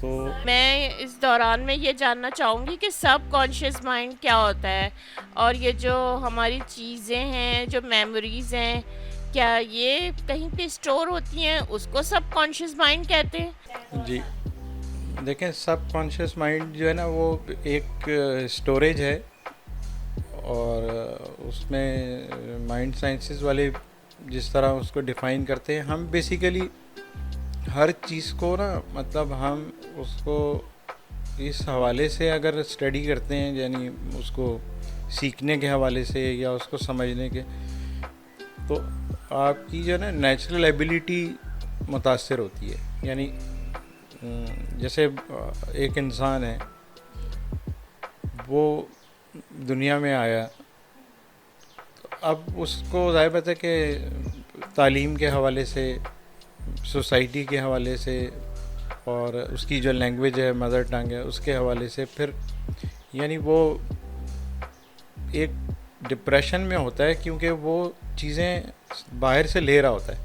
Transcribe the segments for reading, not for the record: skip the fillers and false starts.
تو میں اس دوران میں یہ جاننا چاہوں گی کہ سب کانشیس مائنڈ کیا ہوتا ہے، اور یہ جو ہماری چیزیں ہیں، جو میموریز ہیں، کیا یہ کہیں پہ اسٹور ہوتی ہیں، اس کو سب کانشیس مائنڈ کہتے ہیں؟ جی دیکھیں، سب کانشیس مائنڈ جو ہے نا وہ ایک اسٹوریج ہے، اور اس میں مائنڈ سائنسز والے جس طرح اس کو ڈیفائن کرتے ہیں، ہم بیسیکلی ہر چیز کو نا، مطلب ہم اس کو اس حوالے سے اگر اسٹڈی کرتے ہیں، یعنی اس کو سیکھنے کے حوالے سے یا اس کو سمجھنے کے، تو آپ کی جو ہے نا نیچرل ایبیلٹی متاثر ہوتی ہے. یعنی جیسے ایک انسان ہے، وہ دنیا میں آیا، اب اس کو ظاہر بات ہے کہ تعلیم کے حوالے سے، سوسائٹی کے حوالے سے، اور اس کی جو لینگویج ہے، مدر ٹنگ ہے، اس کے حوالے سے پھر یعنی وہ ایک ڈپریشن میں ہوتا ہے، کیونکہ وہ چیزیں باہر سے لے رہا ہوتا ہے.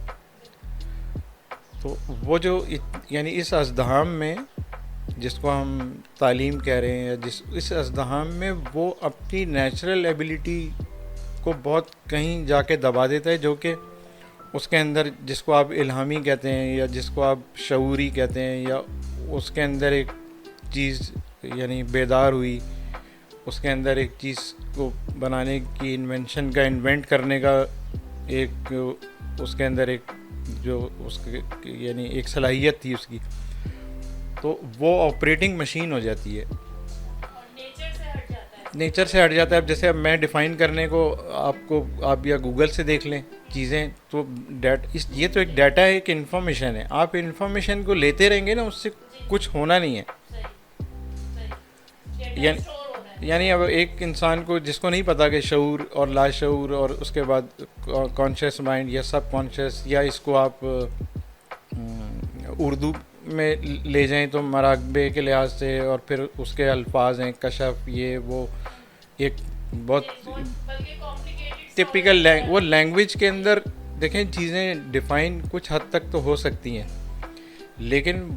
تو وہ جو یعنی اس ازدحام میں، جس کو ہم تعلیم کہہ رہے ہیں، یا اس ازدحام میں وہ اپنی نیچرل ایبیلٹی کو بہت کہیں جا کے دبا دیتا ہے، جو کہ اس کے اندر، جس کو آپ الہامی کہتے ہیں یا جس کو آپ شعوری کہتے ہیں، یا اس کے اندر ایک چیز یعنی بیدار ہوئی، اس کے اندر ایک چیز کو بنانے کی، انوینشن کا، انوینٹ کرنے کا ایک اس کے اندر ایک جو اس کے یعنی ایک صلاحیت تھی اس کی، تو وہ آپریٹنگ مشین ہو جاتی ہے، نیچر سے ہٹ جاتا ہے. اب جیسے اب میں ڈیفائن کرنے کو آپ یا گوگل سے دیکھ لیں چیزیں، تو یہ تو ایک ڈیٹا ہے، ایک انفارمیشن ہے. آپ انفارمیشن کو لیتے رہیں گے نا، اس سے کچھ ہونا نہیں ہے. یعنی اب ایک انسان کو جس کو نہیں پتا کہ شعور اور لاشعور، اور اس کے بعد کانشیس مائنڈ یا سب کانشیس، یا اس کو آپ اردو میں لے جائیں تو مراقبے کے لحاظ سے، اور پھر اس کے الفاظ ہیں کشف، یہ وہ ایک بہت ٹپیکل وہ لینگویج کے اندر دیکھیں چیزیں ڈیفائن کچھ حد تک تو ہو سکتی ہیں، لیکن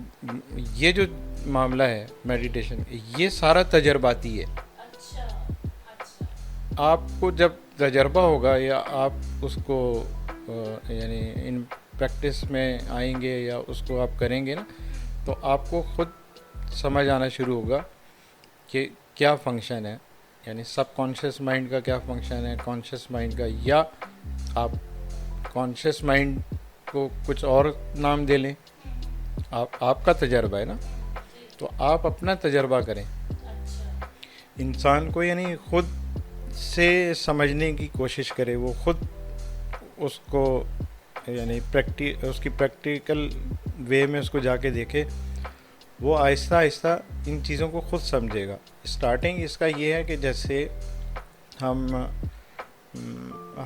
یہ جو معاملہ ہے میڈیٹیشن، یہ سارا تجرباتی ہے. آپ کو جب تجربہ ہوگا، یا آپ اس کو یعنی ان پریکٹس میں آئیں گے، یا اس کو آپ کریں گے نا، تو آپ کو خود سمجھ آنا شروع ہوگا کہ کیا فنکشن ہے، یعنی سب کانشیس مائنڈ کا کیا فنکشن ہے، کانشیس مائنڈ کا، یا آپ کانشیس مائنڈ کو کچھ اور نام دے لیں. آپ کا تجربہ ہے نا، تو آپ اپنا تجربہ کریں. انسان کو یعنی خود سے سمجھنے کی کوشش کرے، وہ خود اس کو یعنی اس کی پریکٹیکل وے میں اس کو جا کے دیکھے، وہ آہستہ آہستہ ان چیزوں کو خود سمجھے گا. اسٹارٹنگ اس کا یہ ہے کہ جیسے ہم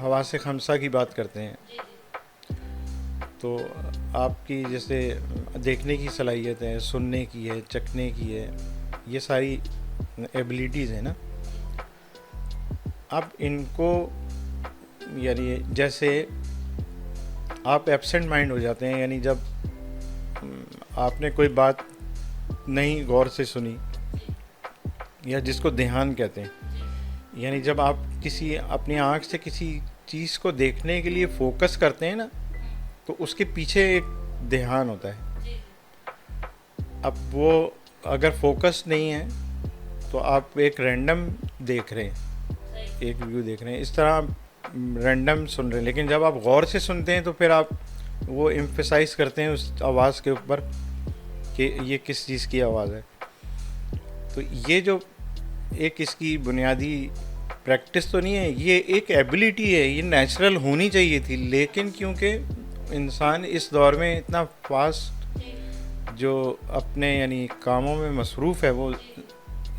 حواس خمسہ کی بات کرتے ہیں، تو آپ کی جیسے دیکھنے کی صلاحیت ہے، سننے کی ہے، چکھنے کی ہے، یہ ساری ایبیلٹیز ہیں نا. اب ان کو یعنی جیسے آپ ایبسنٹ مائنڈ ہو جاتے ہیں، یعنی جب آپ نے کوئی بات نہیں غور سے سنی، یا جس کو دھیان کہتے ہیں، یعنی جب آپ کسی اپنی آنکھ سے کسی چیز کو دیکھنے کے لیے فوکس کرتے ہیں نا، تو اس کے پیچھے ایک دھیان ہوتا ہے. اب وہ اگر فوکس نہیں ہے تو آپ ایک رینڈم دیکھ رہے ہیں، ایک ویو دیکھ رہے ہیں، اس طرح آپ رینڈم سن رہے ہیں. لیکن جب آپ غور سے سنتے ہیں تو پھر آپ وہ ایمفیسائز کرتے ہیں اس آواز کے اوپر کہ یہ کس چیز کی آواز ہے. تو یہ جو ایک اس کی بنیادی پریکٹس تو نہیں ہے، یہ ایک ایبیلٹی ہے، یہ نیچرل ہونی چاہیے تھی. لیکن کیونکہ انسان اس دور میں اتنا فاسٹ جو اپنے یعنی کاموں میں مصروف ہے، وہ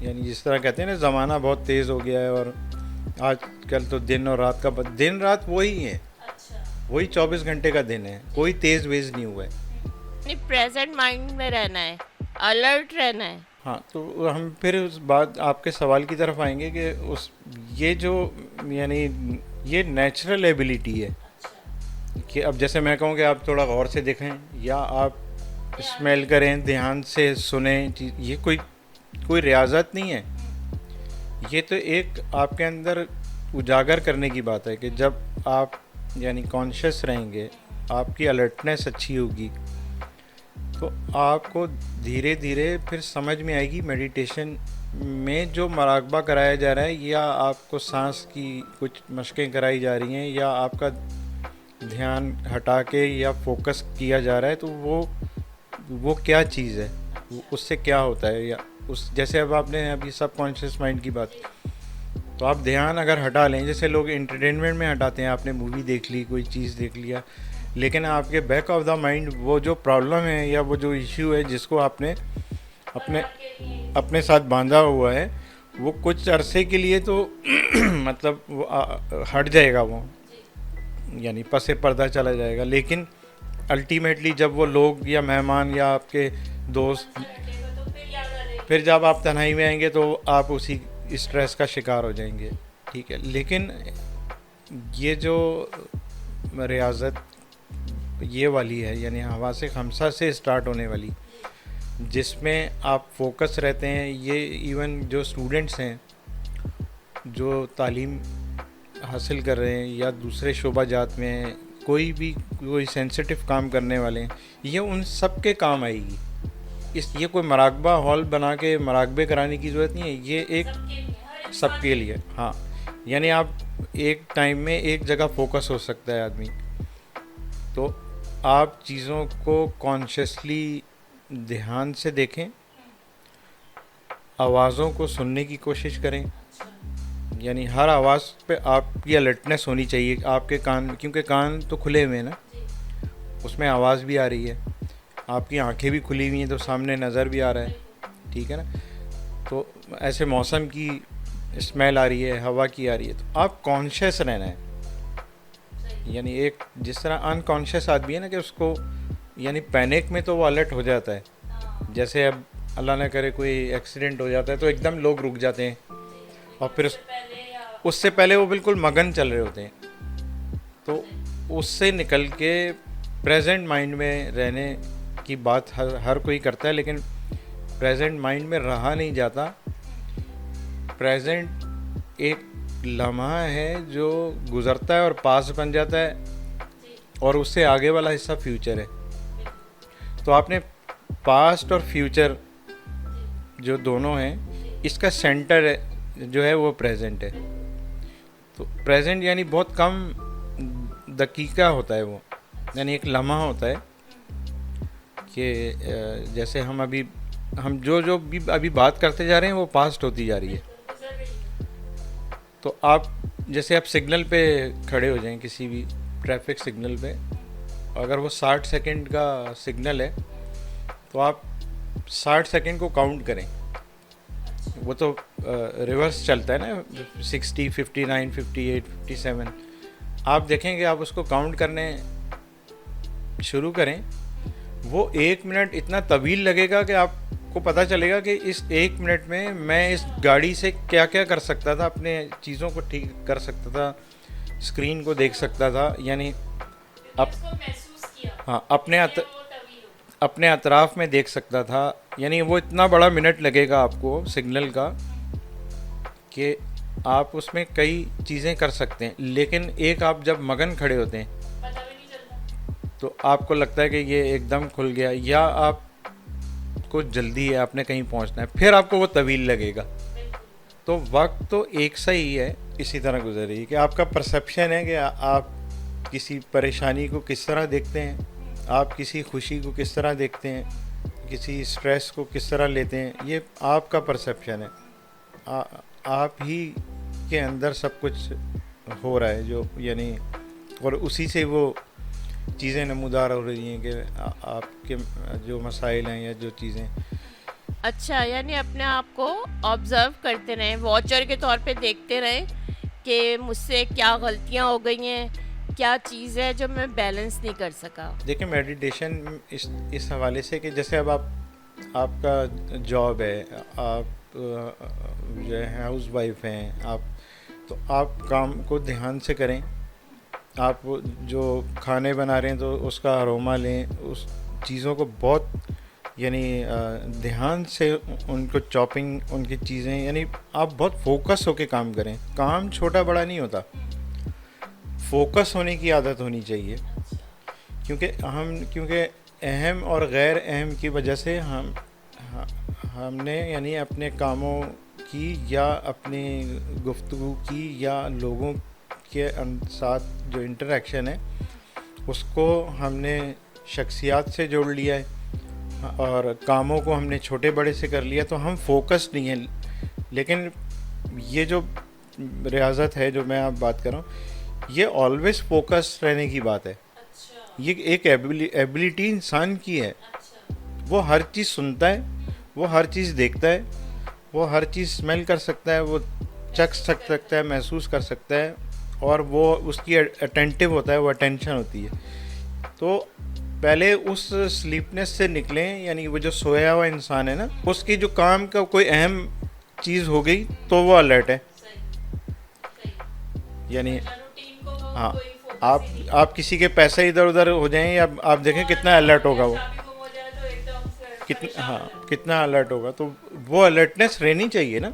یعنی جس طرح کہتے ہیں نا، زمانہ بہت تیز ہو گیا ہے، اور آج کل تو دن اور رات کا دن رات وہی ہے، وہی 24 گھنٹے کا دن ہے، کوئی تیز ویز نہیں ہوا ہے. پریزنٹ مائنڈ میں رہنا ہے، الرٹ رہنا ہے. ہاں، تو ہم پھر اس بات آپ کے سوال کی طرف آئیں گے کہ یہ جو یعنی یہ نیچرل ایبیلٹی ہے، کہ اب جیسے میں کہوں کہ آپ تھوڑا غور سے دیکھیں، یا آپ اسمیل کریں, دھیان سے سنیں. یہ کوئی ریاضت نہیں ہے, یہ تو ایک آپ کے اندر اجاگر کرنے کی بات ہے کہ جب آپ یعنی کانشیس رہیں گے, آپ کی الرٹنس اچھی ہوگی, تو آپ کو دھیرے دھیرے پھر سمجھ میں آئے گی میڈیٹیشن میں جو مراقبہ کرایا جا رہا ہے, یا آپ کو سانس کی کچھ مشقیں کرائی جا رہی ہیں, یا آپ کا دھیان ہٹا کے یا فوکس کیا جا رہا ہے, تو وہ کیا چیز ہے, اس سے کیا ہوتا ہے. یا جیسے اب آپ نے ابھی سب کانشیس مائنڈ کی بات, تو آپ دھیان اگر ہٹا لیں, جیسے لوگ انٹرٹینمنٹ میں ہٹاتے ہیں, آپ نے مووی دیکھ لی, کوئی چیز دیکھ لیا, لیکن آپ کے بیک آف دا مائنڈ وہ جو پرابلم ہے یا وہ جو ایشو ہے جس کو آپ نے اپنے ساتھ باندھا ہوا ہے, وہ کچھ عرصے کے لیے تو مطلب وہ ہٹ جائے گا, وہ یعنی پس پردہ چلا جائے گا, لیکن الٹیمیٹلی جب وہ لوگ یا مہمان یا آپ کے دوست, پھر جب آپ تنہائی میں آئیں گے تو آپ اسی اسٹریس کا شکار ہو جائیں گے. ٹھیک ہے, لیکن یہ جو ریاضت یہ والی ہے, یعنی حواس خمسہ سے اسٹارٹ ہونے والی, جس میں آپ فوکس رہتے ہیں, یہ ایون جو اسٹوڈنٹس ہیں جو تعلیم حاصل کر رہے ہیں یا دوسرے شعبہ جات میں ہیں, کوئی سینسٹیو کام کرنے والے ہیں, یہ ان سب کے کام آئے گی. یہ کوئی مراقبہ ہال بنا کے مراقبے کرانے کی ضرورت نہیں ہے, یہ ایک سب کے لیے. ہاں, یعنی آپ ایک ٹائم میں ایک جگہ فوکس ہو سکتا ہے آدمی, تو آپ چیزوں کو کانشیسلی دھیان سے دیکھیں, آوازوں کو سننے کی کوشش کریں, یعنی ہر آواز پہ آپ کی الرٹنس ہونی چاہیے. آپ کے کان, کیونکہ کان تو کھلے ہوئے ہیں نا, اس میں آواز بھی آ رہی ہے, آپ کی آنکھیں بھی کھلی ہوئی ہیں تو سامنے نظر بھی آ رہا ہے. ٹھیک ہے نا, تو ایسے موسم کی اسمیل آ رہی ہے, ہوا کی آ رہی ہے, تو آپ کانشیس رہنا ہے. یعنی ایک جس طرح انکانشیس آدمی ہے نا کہ اس کو یعنی پینک میں تو وہ الرٹ ہو جاتا ہے, جیسے اب اللہ نہ کرے کوئی ایکسیڈنٹ ہو جاتا ہے تو ایک دم لوگ رک جاتے ہیں, اور پھر اس سے پہلے وہ بالکل مگن چل رہے ہوتے ہیں. تو اس سے نکل کے پریزنٹ مائنڈ میں رہنے کی بات ہر کوئی کرتا ہے, لیکن پریزنٹ مائنڈ میں رہا نہیں جاتا. پریزنٹ ایک لمحہ ہے جو گزرتا ہے اور پاس بن جاتا ہے, اور اس سے آگے والا حصہ فیوچر ہے. تو آپ نے پاسٹ اور فیوچر جو دونوں ہیں, اس کا سینٹر جو ہے وہ پریزنٹ ہے. تو پریزنٹ یعنی بہت کم دقیقہ ہوتا ہے, وہ یعنی ایک لمحہ ہوتا ہے کہ جیسے ہم جو بھی ابھی بات کرتے جا رہے ہیں وہ پاسٹ ہوتی جا رہی ہے. تو آپ جیسے آپ سگنل پہ کھڑے ہو جائیں, کسی بھی ٹریفک سگنل پہ, اگر وہ 60 سیکنڈ کا سگنل ہے تو آپ 60 سیکنڈ کو کاؤنٹ کریں. وہ تو ریورس چلتا ہے نا, 60, 59, 58, 57. آپ دیکھیں کہ آپ اس کو کاؤنٹ کرنے شروع کریں, وہ 1 منٹ اتنا طویل لگے گا کہ آپ کو پتہ چلے گا کہ اس 1 منٹ میں میں اس گاڑی سے کیا کیا کر سکتا تھا, اپنے چیزوں کو ٹھیک کر سکتا تھا, اسکرین کو دیکھ سکتا تھا, یعنی ہاں اپنے اطراف میں دیکھ سکتا تھا. یعنی وہ اتنا بڑا منٹ لگے گا آپ کو سگنل کا کہ آپ اس میں کئی چیزیں کر سکتے ہیں. لیکن ایک آپ جب مگن کھڑے ہوتے ہیں تو آپ کو لگتا ہے کہ یہ ایک دم کھل گیا, یا آپ کو جلدی ہے, آپ نے کہیں پہنچنا ہے, پھر آپ کو وہ طویل لگے گا. تو وقت تو ایک سا ہی ہے, اسی طرح گزر رہی ہے کہ آپ کا پرسیپشن ہے کہ آپ کسی پریشانی کو کس طرح دیکھتے ہیں, آپ کسی خوشی کو کس طرح دیکھتے ہیں, کسی اسٹریس کو کس طرح لیتے ہیں. یہ آپ کا پرسیپشن ہے, آپ ہی کے اندر سب کچھ ہو رہا ہے جو یعنی, اور اسی سے وہ چیزیں نمودار ہو رہی ہیں کہ آپ کے جو مسائل ہیں یا جو چیزیں. اچھا, یعنی اپنے آپ کو آبزرو کرتے رہیں, واچر کے طور پہ دیکھتے رہیں کہ مجھ سے کیا غلطیاں ہو گئی ہیں, کیا چیز ہے جو میں بیلنس نہیں کر سکا. دیکھیں میڈیٹیشن اس حوالے سے کہ جیسے اب آپ کا جاب ہے, آپ جو ہے ہاؤس وائف ہیں, تو آپ کام کو دھیان سے کریں. آپ جو کھانے بنا رہے ہیں تو اس کا اروما لیں, چیزوں کو بہت یعنی دھیان سے ان کو چاپنگ ان کی چیزیں یعنی آپ بہت فوکس ہو کے کام کریں. کام چھوٹا بڑا نہیں ہوتا, فوکس ہونے کی عادت ہونی چاہیے. کیونکہ اہم اور غیر اہم کی وجہ سے ہم نے یعنی اپنے کاموں کی یا اپنی گفتگو کی یا لوگوں کے ساتھ جو انٹریکشن ہے اس کو ہم نے شخصیات سے جوڑ لیا ہے اور کاموں کو ہم نے چھوٹے بڑے سے کر لیا, تو ہم فوکس نہیں ہیں. لیکن یہ جو ریاضت ہے جو میں آپ بات کر رہا ہوں, یہ آلویز فوکس رہنے کی بات ہے. یہ ایک ایبلٹی انسان کی ہے. وہ ہر چیز سنتا ہے, وہ ہر چیز دیکھتا ہے, وہ ہر چیز اسمیل کر سکتا ہے, وہ چکھ سکتا ہے, محسوس کر سکتا ہے, اور وہ اس کی اٹینٹیو ہوتا ہے, وہ اٹینشن ہوتی ہے. تو پہلے اس سلیپنس سے نکلیں, یعنی وہ جو سویا ہوا انسان ہے نا, اس کی جو کام کا کوئی اہم چیز ہو گئی تو وہ الرٹ ہے. یعنی ہاں, آپ کسی کے پیسے ادھر ادھر ہو جائیں یا آپ دیکھیں کتنا الرٹ ہوگا وہ, کتنا الرٹ ہوگا. تو وہ الرٹنس رہنی چاہیے نا.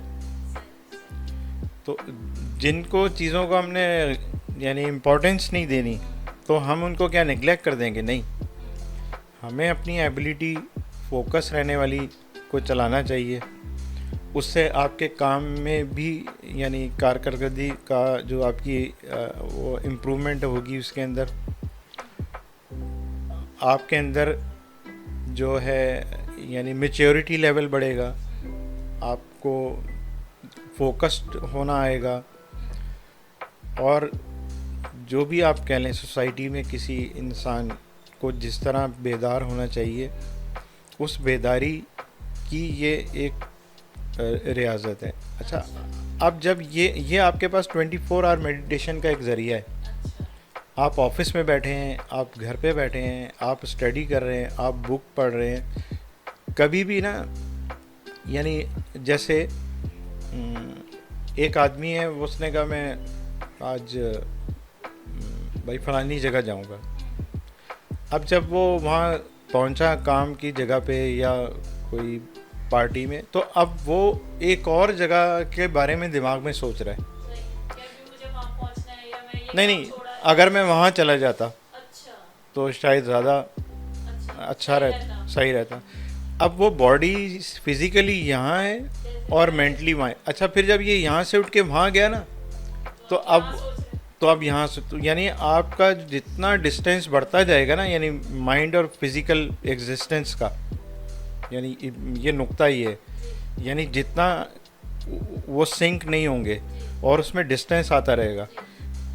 تو جن کو چیزوں کو ہم نے یعنی امپورٹنس نہیں دینی تو ہم ان کو کیا نیگلیکٹ کر دیں گے؟ نہیں, ہمیں اپنی ایبلٹی فوکس رہنے والی کو چلانا چاہیے. اس سے آپ کے کام میں بھی یعنی کارکردگی کا جو آپ کی وہ امپرومنٹ ہوگی, اس کے اندر آپ کے اندر جو ہے یعنی میچیورٹی لیول بڑھے گا, آپ کو فوکسڈ ہونا آئے گا. اور جو بھی آپ کہہ لیں سوسائٹی میں کسی انسان کو جس طرح بیدار ہونا چاہیے, اس بیداری کی یہ ایک ریاضت ہے. اچھا, اب جب یہ آپ کے پاس 24 آور میڈیٹیشن کا ایک ذریعہ ہے. آپ آفس میں بیٹھے ہیں, آپ گھر پہ بیٹھے ہیں, آپ اسٹڈی کر رہے ہیں, آپ بک پڑھ رہے ہیں, کبھی بھی نا یعنی جیسے ایک آدمی ہے, اس نے کہا میں آج بھائی فلانی جگہ جاؤں گا. اب جب وہ وہاں پہنچا کام کی جگہ پہ یا کوئی پارٹی میں, تو اب وہ ایک اور جگہ کے بارے میں دماغ میں سوچ رہا ہے. نہیں, اگر میں وہاں چلا جاتا تو شاید زیادہ اچھا رہتا, صحیح رہتا. اب وہ باڈی فزیکلی یہاں ہے اور مینٹلی وہاں ہے. اچھا, پھر جب یہ یہاں سے اٹھ کے وہاں گیا نا, تو اب یہاں سے یعنی آپ کا جتنا ڈسٹینس بڑھتا جائے گا نا, یعنی مائنڈ اور فزیکل ایگزسٹنس کا, یعنی یہ نقطہ ہی ہے, یعنی جتنا وہ سنک نہیں ہوں گے اور اس میں ڈسٹینس آتا رہے گا,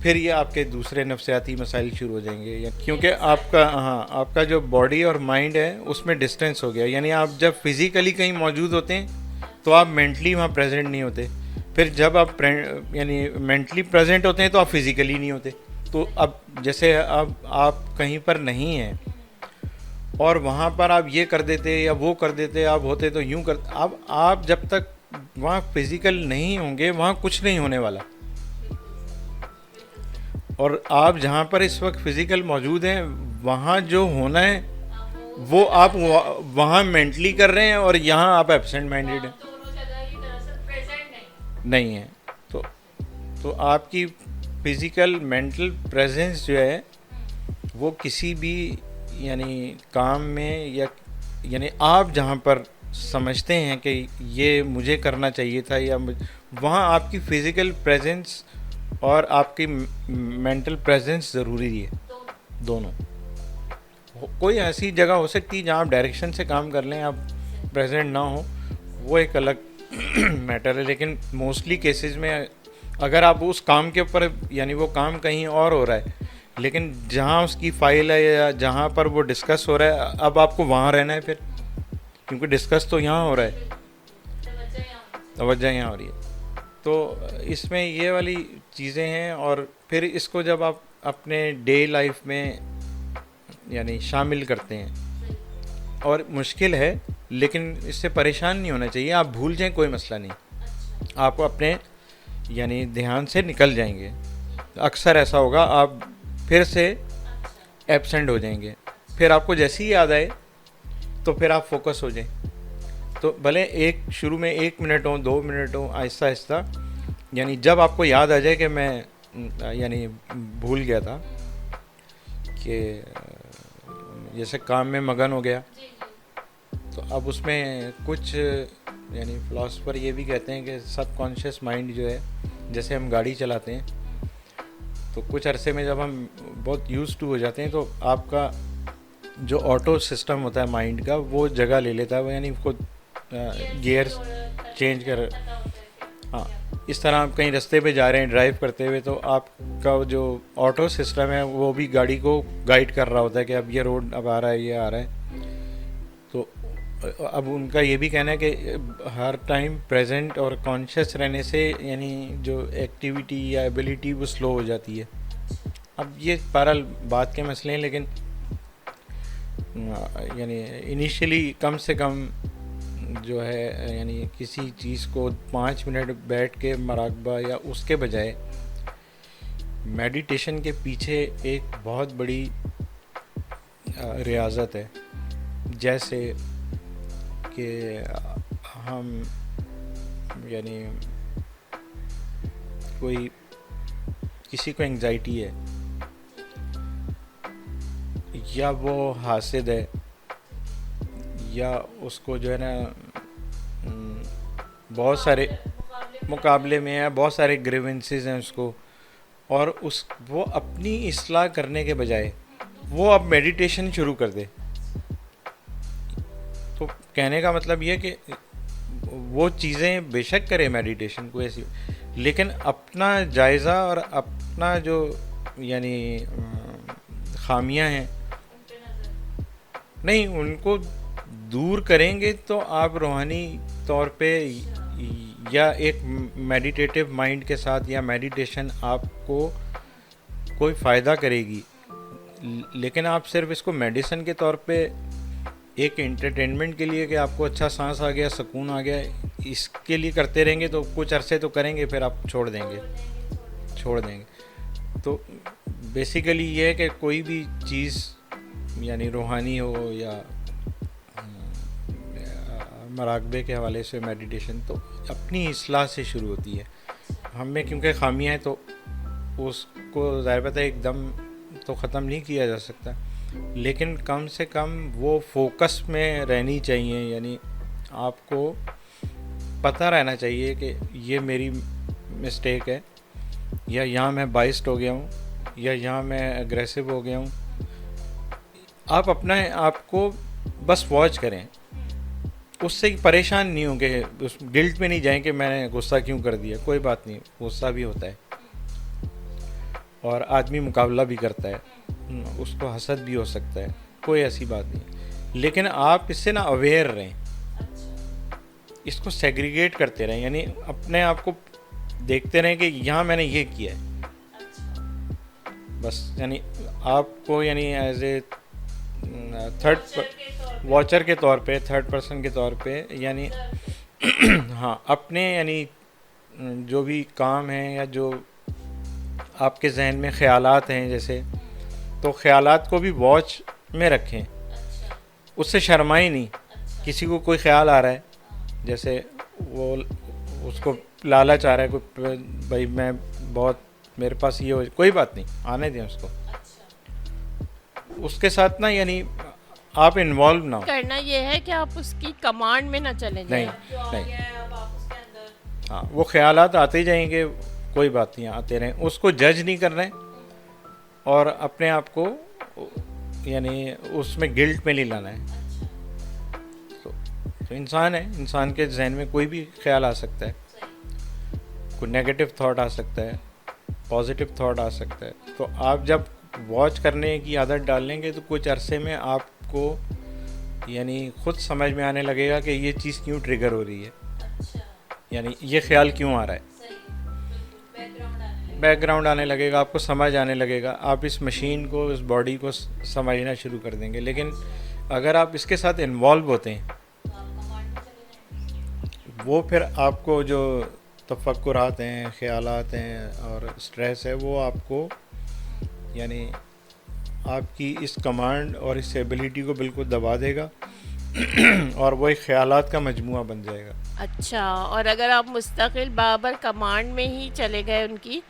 پھر یہ آپ کے دوسرے نفسیاتی مسائل شروع ہو جائیں گے. کیونکہ آپ کا جو باڈی اور مائنڈ ہے اس میں ڈسٹینس ہو گیا. یعنی آپ جب فزیکلی کہیں موجود ہوتے ہیں تو آپ مینٹلی وہاں پریزنٹ نہیں ہوتے. پھر جب آپ یعنی مینٹلی پریزنٹ ہوتے ہیں تو آپ فزیکلی نہیں ہوتے. تو اب جیسے اب آپ کہیں پر نہیں ہیں اور وہاں پر آپ یہ کر دیتے یا وہ کر دیتے, آپ ہوتے تو یوں کرتے. اب آپ جب تک وہاں فزیکل نہیں ہوں گے وہاں کچھ نہیں ہونے والا. اور آپ جہاں پر اس وقت فزیکل موجود ہیں وہاں جو ہونا ہے وہ آپ وہاں مینٹلی کر رہے ہیں اور یہاں آپ ایبسینٹ مائنڈیڈ ہیں, نہیں ہیں. تو آپ کی فزیکل مینٹل پریزنس جو ہے وہ کسی بھی یعنی کام میں یا یعنی آپ جہاں پر سمجھتے ہیں کہ یہ مجھے کرنا چاہیے تھا یا وہاں آپ کی فزیکل پریزنس اور آپ کی مینٹل پریزنس ضروری ہے, دونوں. کوئی ایسی جگہ ہو سکتی جہاں آپ ڈائریکشن سے کام کر لیں, آپ پریزنٹ نہ ہو, وہ ایک الگ میٹر ہے. لیکن موسٹلی کیسز میں اگر آپ اس کام کے اوپر یعنی وہ کام کہیں اور ہو رہا ہے لیکن جہاں اس کی فائل ہے یا جہاں پر وہ ڈسکس ہو رہا ہے, اب آپ کو وہاں رہنا ہے پھر, کیونکہ ڈسکس تو یہاں ہو رہا ہے, توجہ یہاں ہو رہی ہے. تو اس میں یہ والی چیزیں ہیں. اور پھر اس کو جب آپ اپنے ڈے لائف میں یعنی شامل کرتے ہیں, اور مشکل ہے لیکن اس سے پریشان نہیں ہونا چاہیے. آپ بھول جائیں کوئی مسئلہ نہیں, آپ اپنے یعنی دھیان سے نکل جائیں گے. اکثر ایسا ہوگا آپ پھر سے ایبسینٹ ہو جائیں گے, پھر آپ کو جیسی ہی یاد آئے تو پھر آپ فوکس ہو جائیں. تو بھلے شروع میں 1 منٹ ہوں 2 منٹ ہوں, آہستہ آہستہ, یعنی جب آپ کو یاد آ جائے کہ میں یعنی بھول گیا تھا, کہ جیسے کام میں مگن ہو گیا, تو اب اس میں کچھ یعنی فلاسفر یہ بھی کہتے ہیں کہ سب کانشیس مائنڈ جو ہے, جیسے ہم گاڑی چلاتے ہیں تو کچھ عرصے میں جب ہم بہت یوز ٹو ہو جاتے ہیں تو آپ کا جو آٹو سسٹم ہوتا ہے مائنڈ کا وہ جگہ لے لیتا ہے, وہ یعنی خود گیئر چینج کر. ہاں, اس طرح آپ کہیں رستے پہ جا رہے ہیں ڈرائیو کرتے ہوئے, تو آپ کا جو آٹو سسٹم ہے وہ بھی گاڑی کو گائیڈ کر رہا ہوتا ہے کہ اب یہ روڈ اب آ رہا ہے, یہ آ رہا ہے. تو اب ان کا یہ بھی کہنا ہے کہ ہر ٹائم پریزنٹ اور کانشیس رہنے سے یعنی جو ایکٹیویٹی یا ایبیلیٹی وہ سلو ہو جاتی ہے. اب یہ بہرحال بات کے مسئلے ہیں, لیکن یعنی انیشیلی کم سے کم جو ہے یعنی کسی چیز کو 5 منٹ بیٹھ کے مراقبہ یا اس کے بجائے میڈیٹیشن کے پیچھے ایک بہت بڑی ریاضت ہے. جیسے کہ ہم یعنی کوئی کسی کو انگزائٹی ہے یا وہ حاسد ہے یا اس کو جو ہے نا بہت سارے مقابلے میں ہے, بہت سارے گریونسز ہیں اس کو, اور وہ اپنی اصلاح کرنے کے بجائے وہ اب میڈیٹیشن شروع کر دے. تو کہنے کا مطلب یہ کہ وہ چیزیں بے شک کرے میڈیٹیشن کو ایسی, لیکن اپنا جائزہ اور اپنا جو یعنی خامیاں ہیں نہیں ان کو دور کریں گے تو آپ روحانی طور پہ یا ایک میڈیٹیٹیو مائنڈ کے ساتھ یا میڈیٹیشن آپ کو کوئی فائدہ کرے گی. لیکن آپ صرف اس کو میڈیسن کے طور پہ ایک انٹرٹینمنٹ کے لیے کہ آپ کو اچھا سانس آ گیا, سکون آ گیا, اس کے لیے کرتے رہیں گے تو کچھ عرصے تو کریں گے, پھر آپ چھوڑ دیں گے. تو بیسیکلی یہ ہے کہ کوئی بھی چیز یعنی روحانی ہو یا مراقبے کے حوالے سے میڈیٹیشن, تو اپنی اصلاح سے شروع ہوتی ہے. ہم میں کیونکہ خامیاں ہیں تو اس کو ظاہر بات ہے ایک دم تو ختم نہیں کیا جا سکتا, لیکن کم سے کم وہ فوکس میں رہنی چاہیے. یعنی آپ کو پتہ رہنا چاہیے کہ یہ میری مسٹیک ہے, یا یہاں میں بائسڈ ہو گیا ہوں, یا یہاں میں اگریسو ہو گیا ہوں. آپ اپنا آپ کو بس واچ کریں, اس سے پریشان نہیں ہوں کہ اس گلٹ میں نہیں جائیں کہ میں نے غصہ کیوں کر دیا. کوئی بات نہیں, غصہ بھی ہوتا ہے اور آدمی مقابلہ بھی کرتا ہے, اس کو حسد بھی ہو سکتا ہے, کوئی ایسی بات نہیں. لیکن آپ اس سے نا اویئر رہیں, اس کو سیگریگیٹ کرتے رہیں, یعنی اپنے آپ کو دیکھتے رہیں کہ یہاں میں نے یہ کیا ہے بس. یعنی آپ کو یعنی ایز اے تھرڈ واچر کے طور پہ, تھرڈ پرسن کے طور پہ, یعنی ہاں اپنے یعنی جو بھی کام ہیں یا جو آپ کے ذہن میں خیالات ہیں جیسے, تو خیالات کو بھی واچ میں رکھیں, اس سے شرمائیں نہیں. کسی کو کوئی خیال آ رہا ہے, جیسے وہ اس کو لالچ آ رہا ہے کوئی, بھائی میں بہت میرے پاس یہ ہو, کوئی بات نہیں, آنے دیں اس کو. اس کے ساتھ نا یعنی آپ انوالو نہ ہو. کرنا یہ ہے کہ آپ اس کی کمانڈ میں نہ چلیں جائیں. نہیں, ہاں وہ خیالات آتے جائیں گے, کوئی بات نہیں, آتے رہیں, اس کو جج نہیں کر رہے اور اپنے آپ کو یعنی اس میں گلٹ میں نہیں لانا ہے. تو انسان ہے, انسان کے ذہن میں کوئی بھی خیال آ سکتا ہے, کوئی نیگیٹو تھاٹ آ سکتا ہے, پازیٹیو تھاٹ آ سکتا ہے. تو آپ جب واچ کرنے کی عادت ڈال لیں گے تو کچھ عرصے میں آپ کو یعنی خود سمجھ میں آنے لگے گا کہ یہ چیز کیوں ٹریگر ہو رہی ہے, یعنی یہ خیال کیوں آ رہا ہے. بیک گراؤنڈ آنے لگے گا, آپ کو سمجھ آنے لگے گا, آپ اس مشین کو, اس باڈی کو سمجھنا شروع کر دیں گے. لیکن اگر آپ اس کے ساتھ انوالو ہوتے ہیں, وہ پھر آپ کو جو تفکرات ہیں, خیالات ہیں اور سٹریس ہے, وہ آپ کو یعنی آپ کی اس کمانڈ اور اس ایبیلیٹی کو بالکل دبا دے گا, اور وہ ایک خیالات کا مجموعہ بن جائے گا. اچھا، اور اگر آپ مستقل بابر کمانڈ میں ہی چلے گئے ان کی،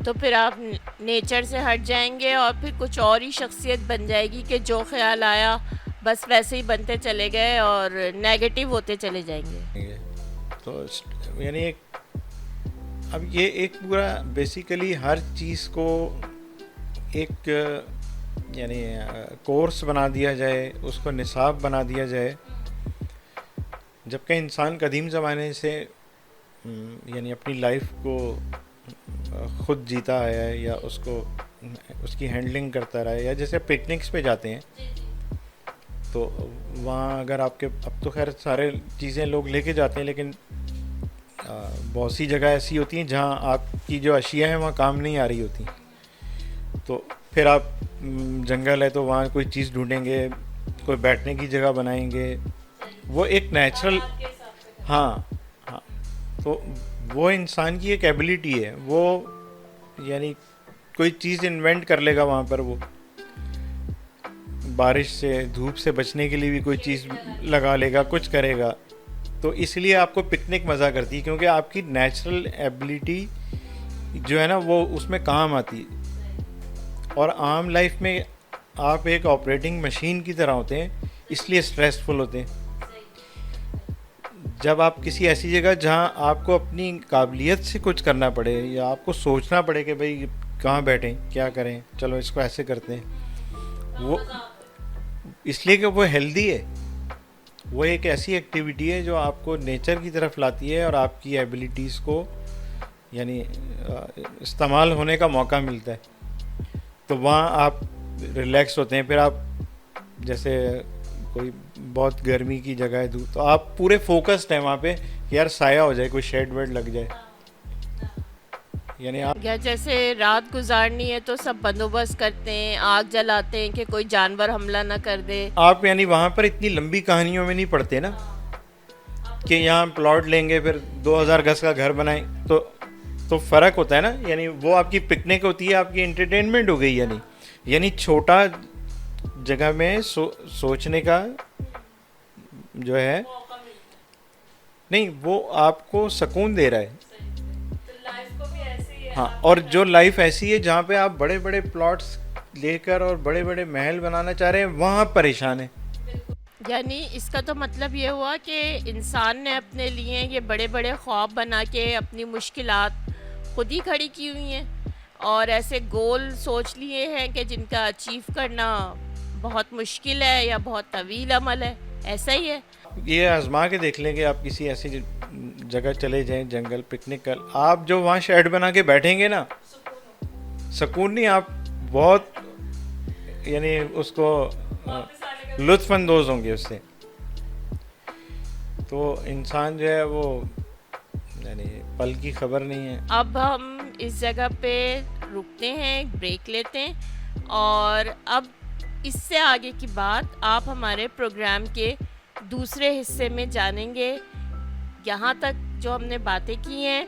تو پھر آپ نیچر سے ہٹ جائیں گے اور پھر کچھ اور ہی شخصیت بن جائے گی کہ جو خیال آیا بس ویسے ہی بنتے چلے گئے اور نیگیٹو ہوتے چلے جائیں گے. تو یعنی اب یہ ایک پورا بیسیکلی ہر چیز کو ایک یعنی کورس بنا دیا جائے، اس کو نصاب بنا دیا جائے، جبکہ انسان قدیم زمانے سے یعنی اپنی لائف کو خود جیتا آیا ہے، یا اس کی ہینڈلنگ کرتا رہا ہے. یا جیسے پکنکس پہ جاتے ہیں تو وہاں اگر آپ کے، اب تو خیر سارے چیزیں لوگ لے کے جاتے ہیں، لیکن بہت سی جگہ ایسی ہوتی ہیں جہاں آپ کی جو اشیاء ہیں وہاں کام نہیں آ رہی ہوتی. تو پھر آپ جنگل ہے تو وہاں کوئی چیز ڈھونڈیں گے، کوئی بیٹھنے کی جگہ بنائیں گے. وہ ایک نیچرل، ہاں تو وہ انسان کی ایک ایبلٹی ہے. وہ یعنی کوئی چیز انوینٹ کر لے گا وہاں پر، وہ بارش سے دھوپ سے بچنے کے لیے بھی کوئی چیز لگا لے گا، کچھ کرے گا. تو اس لیے آپ کو پکنک مزہ کرتی ہے، کیونکہ آپ کی نیچرل ایبلٹی جو ہے نا وہ اس میں کام آتی ہے. اور عام لائف میں آپ ایک آپریٹنگ مشین کی طرح ہوتے ہیں، اس لیے اسٹریسفل ہوتے ہیں. جب آپ کسی ایسی جگہ جہاں آپ کو اپنی قابلیت سے کچھ کرنا پڑے، یا آپ کو سوچنا پڑے کہ بھئی کہاں بیٹھیں، کیا کریں، چلو اس کو ایسے کرتے ہیں، وہ اس لیے کہ وہ ہیلدی ہے. وہ ایک ایسی ایکٹیویٹی ہے جو آپ کو نیچر کی طرف لاتی ہے اور آپ کی ایبلٹیز کو یعنی استعمال ہونے کا موقع ملتا ہے. تو وہاں آپ ریلیکس ہوتے ہیں. پھر آپ جیسے کوئی بہت گرمی کی جگہ ہے، تو آپ پورے فوکسڈ ہیں وہاں پہ کہ یار سایہ ہو جائے، کوئی شیڈ ویڈ لگ جائے. یعنی آپ یا جیسے رات گزارنی ہے تو سب بندوبست کرتے ہیں، آگ جلاتے ہیں کہ کوئی جانور حملہ نہ کر دے. آپ یعنی وہاں پر اتنی لمبی کہانیوں میں نہیں پڑھتے نا کہ یہاں پلاٹ لیں گے پھر 2000 گز کا گھر بنائیں. تو فرق ہوتا ہے نا. یعنی وہ آپ کی پکنک ہوتی ہے، آپ کی انٹرٹینمنٹ ہو گئی. یعنی چھوٹا جگہ میں سوچنے کا جو ہے نہیں، وہ آپ کو سکون دے رہا ہے. ہاں، اور جو لائف ایسی ہے جہاں پہ آپ بڑے بڑے پلاٹس لے کر اور بڑے بڑے محل بنانا چاہ رہے ہیں، وہاں پریشان ہیں. یعنی اس کا تو مطلب یہ ہوا کہ انسان نے اپنے لیے یہ بڑے بڑے خواب بنا کے اپنی مشکلات خود ہی کھڑی کی ہوئی ہیں، اور ایسے گول سوچ لیے ہیں کہ جن کا اچیو کرنا بہت مشکل ہے یا بہت طویل عمل ہے. ایسا ہی ہے. یہ آزما کے دیکھ لیں کہ آپ کسی ایسی جگہ چلے جائیں، جنگل پکنک کر، آپ جو وہاں شیڈ بنا کے بیٹھیں گے نا، سکون نہیں، آپ بہت یعنی اس کو لطف اندوز ہوں گے اس سے. تو انسان جو ہے وہ یعنی پل کی خبر نہیں ہے. اب ہم اس جگہ پہ رکتے ہیں، ایک بریک لیتے ہیں، اور اب اس سے آگے کی بات آپ ہمارے پروگرام کے دوسرے حصے میں جانیں گے. یہاں تک جو ہم نے باتیں کی ہیں،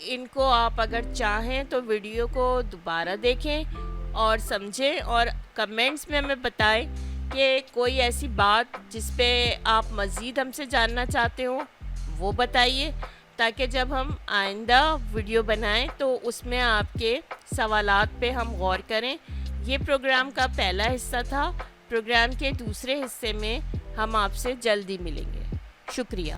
ان کو آپ اگر چاہیں تو ویڈیو کو دوبارہ دیکھیں اور سمجھیں، اور کمنٹس میں ہمیں بتائیں کہ کوئی ایسی بات جس پہ آپ مزید ہم سے جاننا چاہتے ہوں وہ بتائیے، تاکہ جب ہم آئندہ ویڈیو بنائیں تو اس میں آپ کے سوالات پہ ہم غور کریں. یہ پروگرام کا پہلا حصہ تھا. پروگرام کے دوسرے حصے میں ہم آپ سے جلدی ملیں گے. شکریہ.